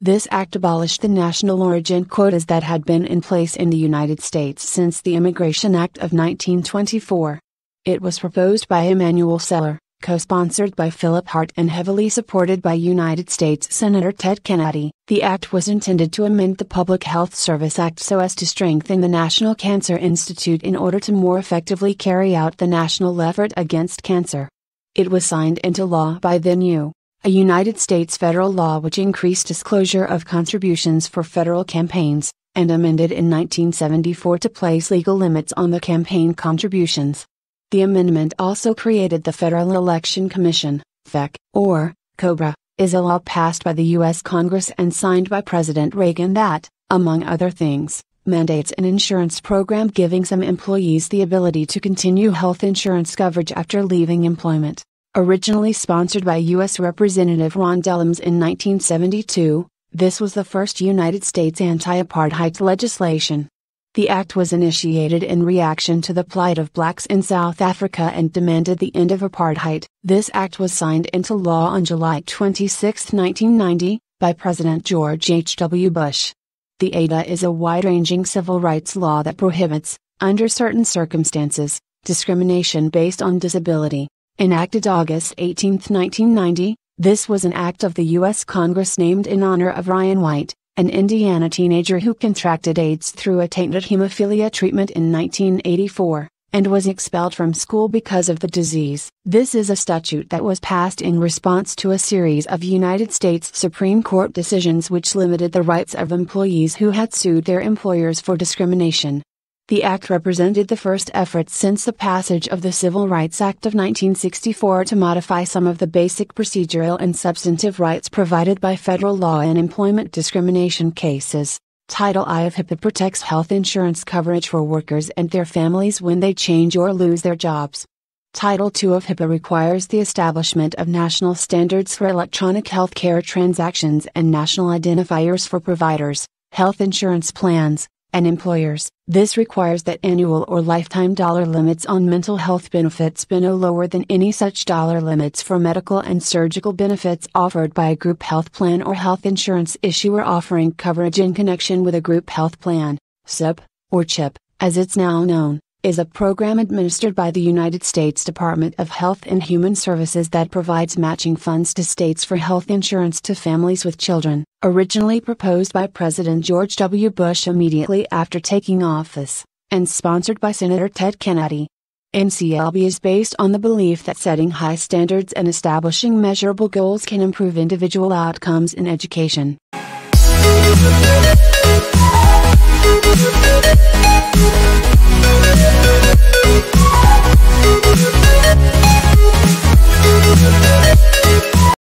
This act abolished the national origin quotas that had been in place in the United States since the Immigration Act of 1924. It was proposed by Emanuel Celler, co-sponsored by Philip Hart and heavily supported by United States Senator Ted Kennedy. The act was intended to amend the Public Health Service Act so as to strengthen the National Cancer Institute in order to more effectively carry out the national effort against cancer. It was signed into law by then U. A United States federal law which increased disclosure of contributions for federal campaigns, and amended in 1974 to place legal limits on the campaign contributions. The amendment also created the Federal Election Commission, FEC, or COBRA, is a law passed by the U.S. Congress and signed by President Reagan that, among other things, mandates an insurance program giving some employees the ability to continue health insurance coverage after leaving employment. Originally sponsored by U.S. Representative Ron Dellums in 1972, this was the first United States anti-apartheid legislation. The act was initiated in reaction to the plight of blacks in South Africa and demanded the end of apartheid. This act was signed into law on July 26, 1990, by President George H.W. Bush. The ADA is a wide-ranging civil rights law that prohibits, under certain circumstances, discrimination based on disability. Enacted August 18, 1990, this was an act of the U.S. Congress named in honor of Ryan White, an Indiana teenager who contracted AIDS through a tainted hemophilia treatment in 1984, and was expelled from school because of the disease. This is a statute that was passed in response to a series of United States Supreme Court decisions which limited the rights of employees who had sued their employers for discrimination. The act represented the first effort since the passage of the Civil Rights Act of 1964 to modify some of the basic procedural and substantive rights provided by federal law in employment discrimination cases. Title I of HIPAA protects health insurance coverage for workers and their families when they change or lose their jobs. Title II of HIPAA requires the establishment of national standards for electronic healthcare transactions and national identifiers for providers, health insurance plans, and employers. This requires that annual or lifetime dollar limits on mental health benefits be no lower than any such dollar limits for medical and surgical benefits offered by a group health plan or health insurance issuer offering coverage in connection with a group health plan. SIP, or CHIP, as it's now known, is a program administered by the United States Department of Health and Human Services that provides matching funds to states for health insurance to families with children. Originally proposed by President George W. Bush immediately after taking office, and sponsored by Senator Ted Kennedy. NCLB is based on the belief that setting high standards and establishing measurable goals can improve individual outcomes in education.